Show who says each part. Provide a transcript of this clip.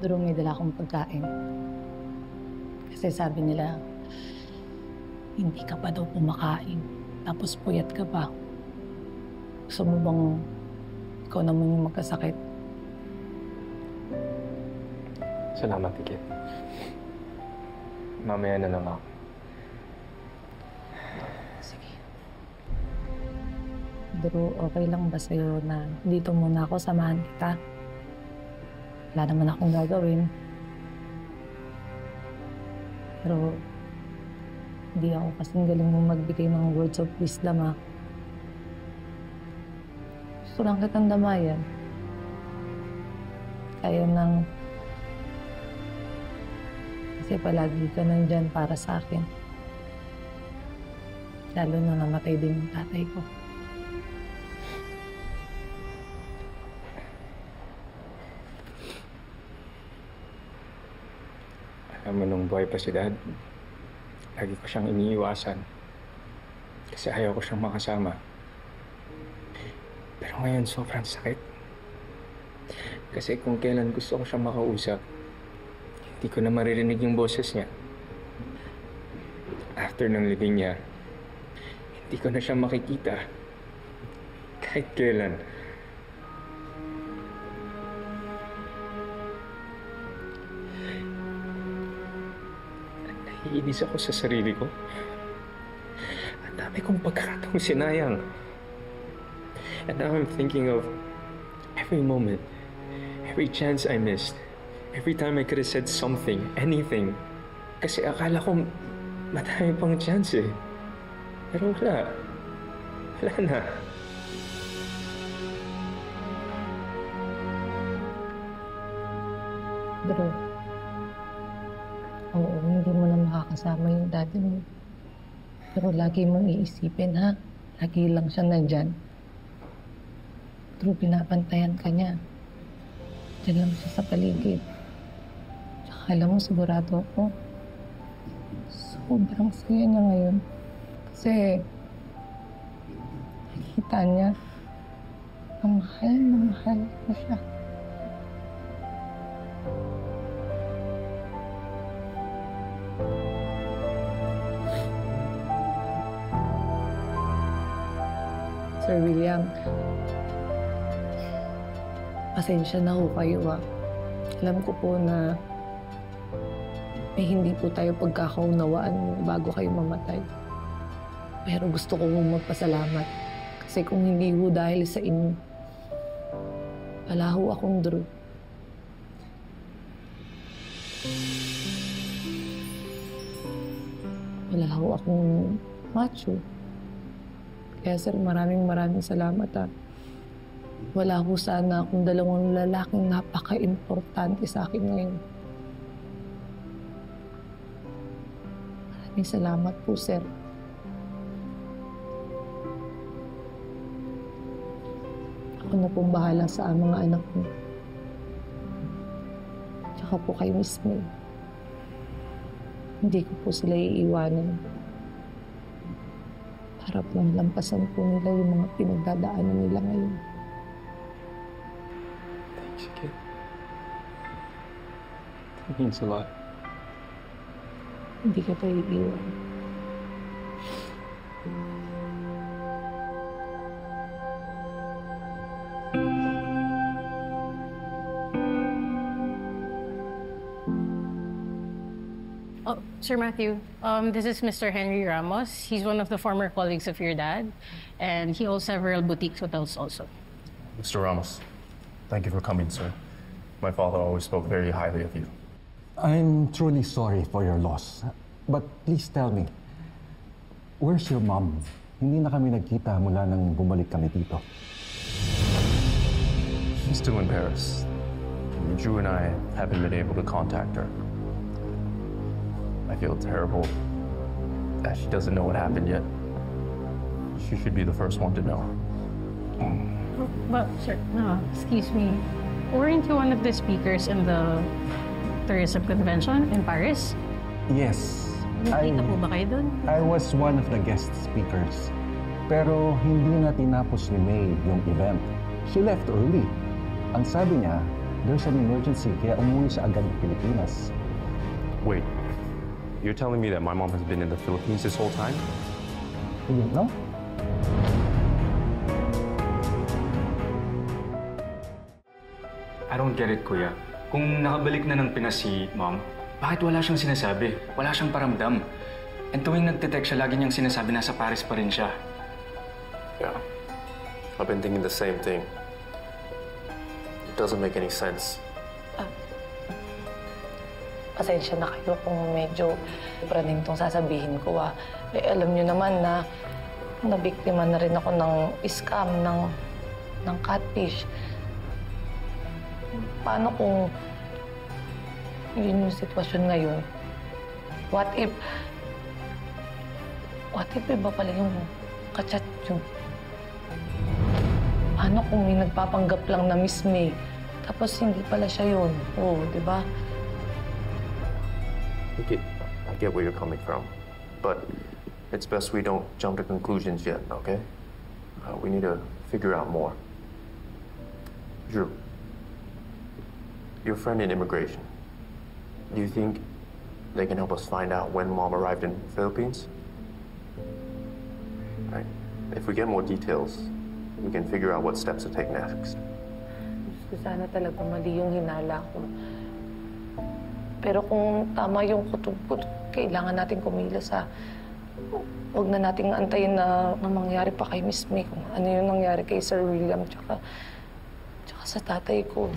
Speaker 1: Pero may dala akong pagkain. Kasi sabi nila, hindi ka pa daw kumakain. Tapos puyat ka pa. Gusto mo bang ikaw naman yung magkasakit?
Speaker 2: Salamat, Ikit. Mamaya na lang ako.
Speaker 1: Sige. Pero okay lang ba sa'yo na dito muna ako, samahan kita? Wala naman akong gagawin. Pero hindi ako kasing galing mong magbigay ng words of wisdom, ha? Gusto lang kitang damayan. Kaya nang... Kasi palagi ka nandyan para sa akin. Lalo na namatay din yung tatay ko.
Speaker 2: Alam mo, nung buhay pa si Dad, lagi ko siyang iniiwasan. Kasi ayaw ko siyang makasama. Pero ngayon, sobrang sakit. Kasi kung kailan gusto ko siyang makausap, hindi ko na maririnig yung boses niya. After ng libing niya, hindi ko na siya makikita. Kahit kailan. Naiinis ako sa sarili ko. Ang dami kong pagkakataong sinayang. And now I'm thinking of every moment, every chance I missed, every time I could have said something, anything. Kasi akala ko madami pang chance eh. Pero wala. Wala na.
Speaker 1: Bro, oo, hindi mo na makakasama yung daddy mo. Pero lagi mong iisipin, ha? Lagi lang siya nandyan. Pero pinapantayan ka niya. Diyan lang siya sa paligid. Tsaka alam mo, sigurado ako, sobrang saya niya ngayon. Kasi nakikita niya na mahal mo siya. Sir William, pasensya na ho kayo, ha. Alam ko po na may hindi po tayo pagkakaunawaan bago kayo mamatay. Pero gusto ko mong magpasalamat. Kasi kung hindi ho dahil sa inyo, wala ho akong Drew. Wala ho akong macho. Kaya sir, maraming salamat, ha. Wala ho sana akong dalawang lalaking napaka-importante sa akin ngayon. Maraming salamat po, sir. Ako na pong bahala sa mga anak mo. Tsaka po kay Miss May. Hindi ko po sila iiwanan. Para po lampasan po nila yung mga pinagdadaanan nila ngayon.
Speaker 2: Thanks, kid. That means a lot.
Speaker 1: Hindi ka pa iiwan.
Speaker 3: Oh, Sir Matthew, this is Mr. Henry Ramos. He's one of the former colleagues of your dad, and he owns several boutique hotels also.
Speaker 4: Mr. Ramos, thank you for coming, sir. My father always spoke very highly of you.
Speaker 5: I'm truly sorry for your loss. But please tell me, where's your mom? Hindi na kami nagkita mula nang bumalik kami dito.
Speaker 4: She's still in Paris. Drew and I haven't been able to contact her. I feel terrible that she doesn't know what happened yet. She should be the first one to know.
Speaker 3: But, sir, no, excuse me. Weren't you one of the speakers in the tourism convention in Paris?
Speaker 5: Yes.
Speaker 3: Nakita po ba kayo dun?
Speaker 5: I was one of the guest speakers. Pero hindi na tinapos ni May yung event. She left early. Ang sabi niya, There's an emergency, kaya umuwi siya agad ng Pilipinas.
Speaker 4: Wait, you're telling me that my mom has been in the Philippines this whole time?
Speaker 5: You didn't know?
Speaker 6: I don't get it, Kuya. Kung nakabalik na ng Pinas si Mom, bakit wala siyang sinasabi? Wala siyang paramdam. And tuwing nagte-text siya, lagi niyang sinasabi nasa Paris pa rin siya.
Speaker 4: Yeah. I've been thinking the same thing. It doesn't make any sense.
Speaker 1: Pasensya na kayo kung medyo praning tong sasabihin ko, ah. Eh, alam niyo naman na nabiktima na rin ako ng scam, ng catfish. Paano kung yun yung sitwasyon ngayon? What if iba pala yung kachat yun? Paano kung may nagpapanggap lang na Miss May, tapos hindi pala siya yun? Oo, di ba?
Speaker 4: I get where you're coming from, but it's best we don't jump to conclusions yet, okay? We need to figure out more. Drew, your friend in immigration, do you think they can help us find out when Mom arrived in the Philippines? Right. If we get more details, we can figure out what steps to take next.
Speaker 1: Sana talaga mali yung hinala ko. Pero kung tama yung kutob-kutob, kailangan natin kumilos, ha. Huwag na nating antayin na mangyari pa kay Miss May kung ano yung nangyari kay Sir William tsaka sa tatay ko.